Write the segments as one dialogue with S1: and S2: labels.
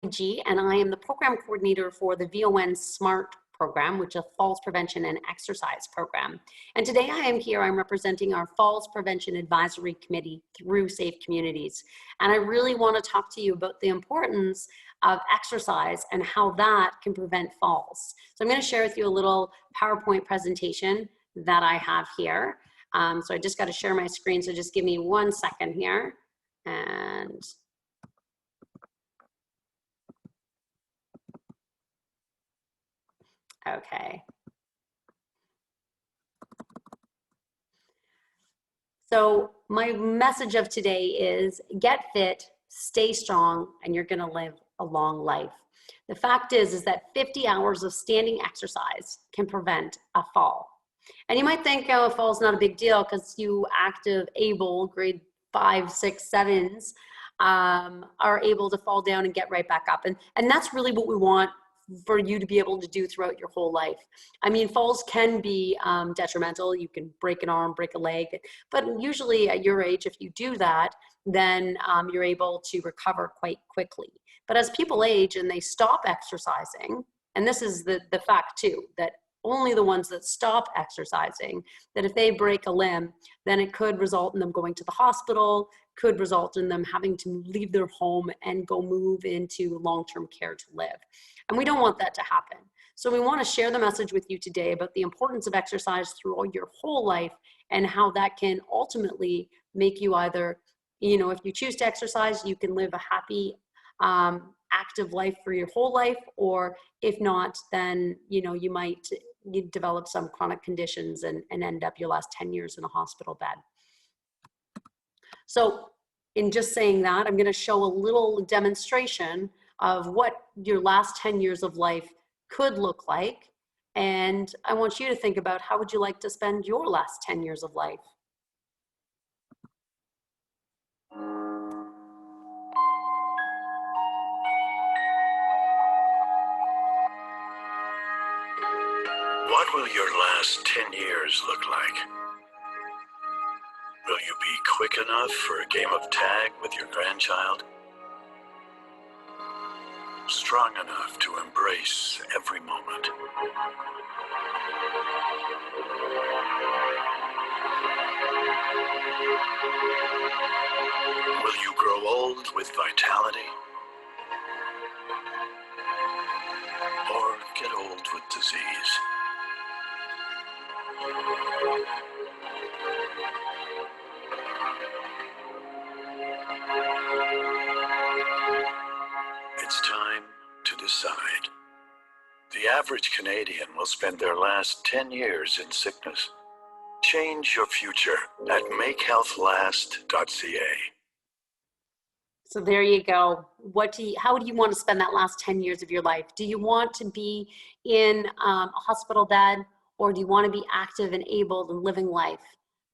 S1: G, and I am the program coordinator for the VON SMART program, which is a Falls Prevention and Exercise program. And today I'm representing our Falls Prevention Advisory Committee through Safe Communities. And I really want to talk to you about the importance of exercise and how that can prevent falls. So I'm going to share with you a little PowerPoint presentation that I have here. So I just got to share my screen, so just give me 1 second here. And okay. So my message of today is get fit, stay strong, and you're gonna live a long life. The fact is that 50 hours of standing exercise can prevent a fall. And you might think, oh, a fall is not a big deal because you active, able, grade 5, 6, 7s are able to fall down and get right back up. And that's really what we want for you to be able to do throughout your whole life. I mean, falls can be detrimental. You can break an arm, break a leg, but usually at your age, if you do that, then you're able to recover quite quickly. But as people age and they stop exercising, and this is the fact too, that only the ones that stop exercising, that if they break a limb, then it could result in them going to the hospital, could result in them having to leave their home and go move into long-term care to live. And we don't want that to happen. So we want to share the message with you today about the importance of exercise throughout your whole life and how that can ultimately make you either, you know, if you choose to exercise, you can live a happy, active life for your whole life, or if not, then, you know, you develop some chronic conditions and end up your last 10 years in a hospital bed. So in just saying that, I'm going to show a little demonstration of what your last 10 years of life could look like. And I want you to think about, how would you like to spend your last 10 years of life?
S2: What will your last 10 years look like? Will you be quick enough for a game of tag with your grandchild? Strong enough to embrace every moment? Will you grow old with vitality? Or get old with disease? It's time to decide. The average Canadian will spend their last 10 years in sickness. Change your future at makehealthlast.ca.
S1: So there you go. How do you want to spend that last 10 years of your life? Do you want to be in a hospital bed, or do you want to be active and able and living life?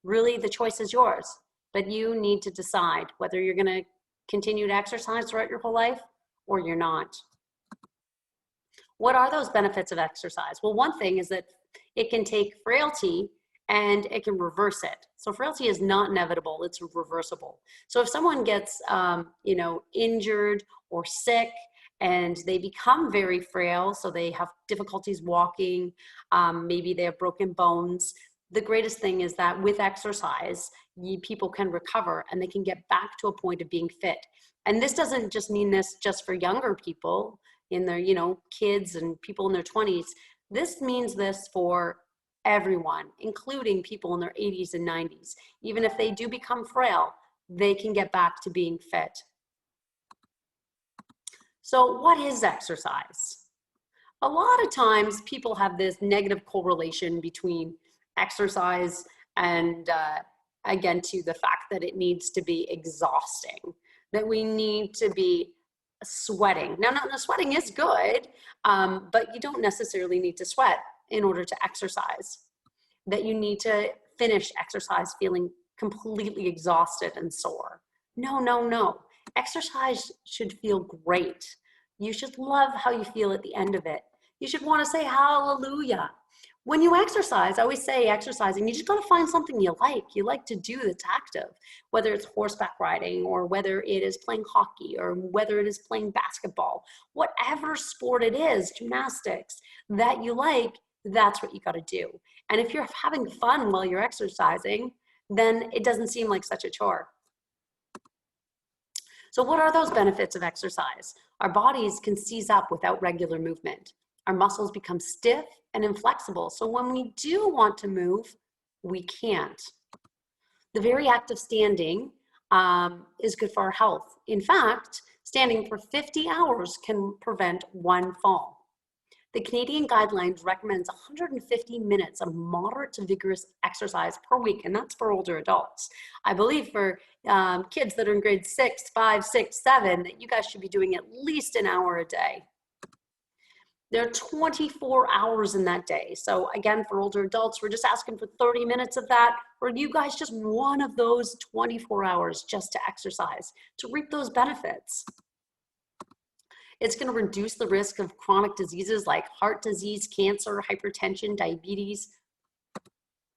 S1: Really, the choice is yours, but you need to decide whether you're going to continue to exercise throughout your whole life or you're not. What are those benefits of exercise? Well, one thing is that it can take frailty and it can reverse it. So frailty is not inevitable, it's reversible. So if someone gets you know, injured or sick and they become very frail, so they have difficulties walking, maybe they have broken bones, the greatest thing is that with exercise, people can recover and they can get back to a point of being fit. And this doesn't just mean this just for younger people in their, you know, kids and people in their 20s. This means this for everyone, including people in their 80s and 90s. Even if they do become frail, they can get back to being fit. So what is exercise? A lot of times people have this negative correlation between exercise and again, to the fact that it needs to be exhausting, that we need to be sweating. Now, sweating is good, but you don't necessarily need to sweat in order to exercise, that you need to finish exercise feeling completely exhausted and sore. No, no, no. Exercise should feel great. You should love how you feel at the end of it. You should want to say hallelujah. When you exercise, I always say exercising, you just got to find something you like to do that's active, whether it's horseback riding or whether it is playing hockey or whether it is playing basketball, whatever sport it is, gymnastics that you like, that's what you got to do. And if you're having fun while you're exercising, then it doesn't seem like such a chore. So what are those benefits of exercise? Our bodies can seize up without regular movement. Our muscles become stiff and inflexible. So when we do want to move, we can't. The very act of standing is good for our health. In fact, standing for 50 hours can prevent one fall. The Canadian Guidelines recommends 150 minutes of moderate to vigorous exercise per week, and that's for older adults. I believe for kids that are in grade 6, 5, 6, 7, that you guys should be doing at least an hour a day. There are 24 hours in that day. So again, for older adults, we're just asking for 30 minutes of that, or you guys just one of those 24 hours just to exercise, to reap those benefits. It's going to reduce the risk of chronic diseases like heart disease, cancer, hypertension, diabetes.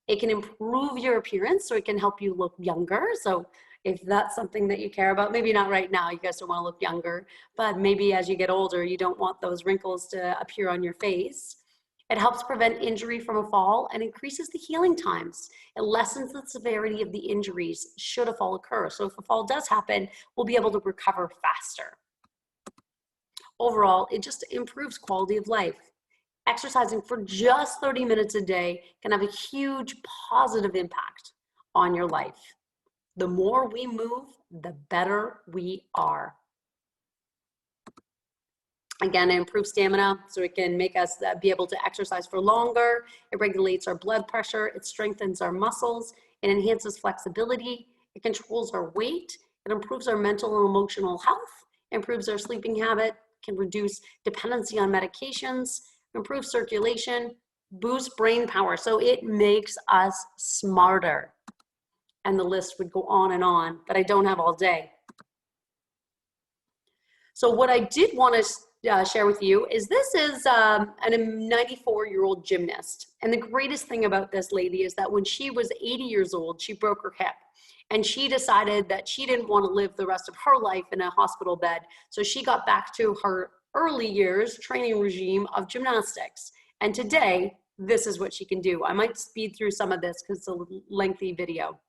S1: It can improve your appearance, so it can help you look younger. So if that's something that you care about, maybe not right now, you guys don't want to look younger, but maybe as you get older, you don't want those wrinkles to appear on your face. It helps prevent injury from a fall and increases the healing times. It lessens the severity of the injuries should a fall occur. So if a fall does happen, we'll be able to recover faster. Overall, it just improves quality of life. Exercising for just 30 minutes a day can have a huge positive impact on your life. The more we move, the better we are. Again, it improves stamina, so it can make us be able to exercise for longer. It regulates our blood pressure. It strengthens our muscles. It enhances flexibility. It controls our weight. It improves our mental and emotional health, improves our sleeping habit, can reduce dependency on medications, improve circulation, boost brain power. So it makes us smarter. And the list would go on, but I don't have all day. So what I did want to share with you is this is a 94-year-old gymnast. And the greatest thing about this lady is that when she was 80 years old, she broke her hip. And she decided that she didn't want to live the rest of her life in a hospital bed. So she got back to her early years training regime of gymnastics. And today, this is what she can do. I might speed through some of this because it's a lengthy video.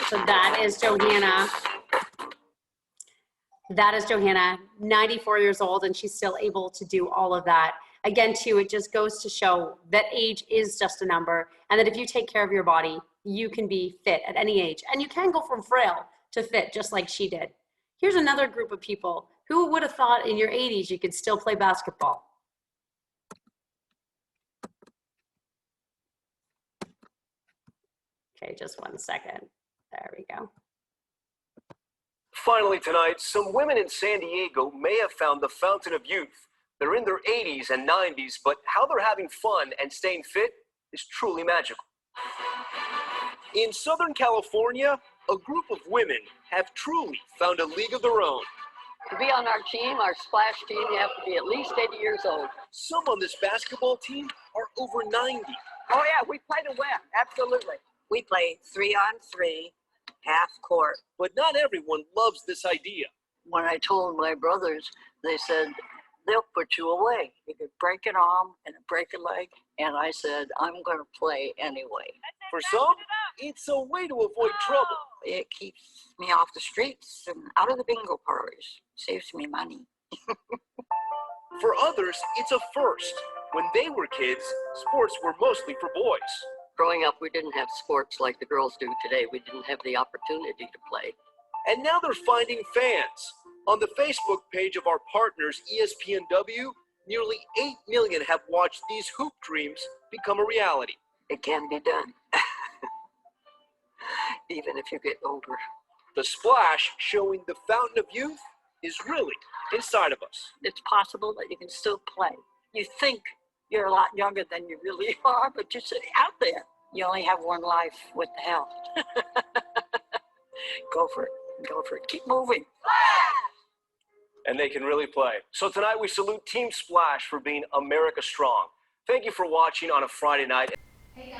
S1: So that is Johanna. That is Johanna, 94 years old, and she's still able to do all of that. Again, too, it just goes to show that age is just a number, and that if you take care of your body, you can be fit at any age. And you can go from frail to fit, just like she did. Here's another group of people. Who would have thought in your 80s you could still play basketball? Okay, just one second. There we go.
S3: Finally tonight, some women in San Diego may have found the fountain of youth. They're in their 80s and 90s, but how they're having fun and staying fit is truly magical. In Southern California, a group of women have truly found a league of their own.
S4: To be on our team, our splash team, you have to be at least 80 years old.
S3: Some on this basketball team are over 90.
S4: Oh yeah, we play to win, absolutely.
S5: We play 3-on-3, half court.
S3: But not everyone loves this idea.
S4: When I told my brothers, they said, they'll put you away. You could break an arm and break a leg. And I said, I'm going to play anyway.
S3: For some, it's a way to avoid trouble.
S5: It keeps me off the streets and out of the bingo parlors. Saves me money.
S3: For others, it's a first. When they were kids, sports were mostly for boys.
S4: Growing up, we didn't have sports like the girls do today. We didn't have the opportunity to play.
S3: And now they're finding fans. On the Facebook page of our partners, ESPNW, nearly 8 million have watched these hoop dreams become a reality.
S4: It can be done, even if you get older.
S3: The splash, showing the fountain of youth, is really inside of us.
S4: It's possible that you can still play. You think you're a lot younger than you really are, but you're sitting out there.
S5: You only have one life. What the hell?
S4: Go for it. Go for it. Keep moving.
S3: And they can really play. So tonight we salute Team Splash for being America Strong. Thank you for watching on a Friday night.
S6: Hey guys,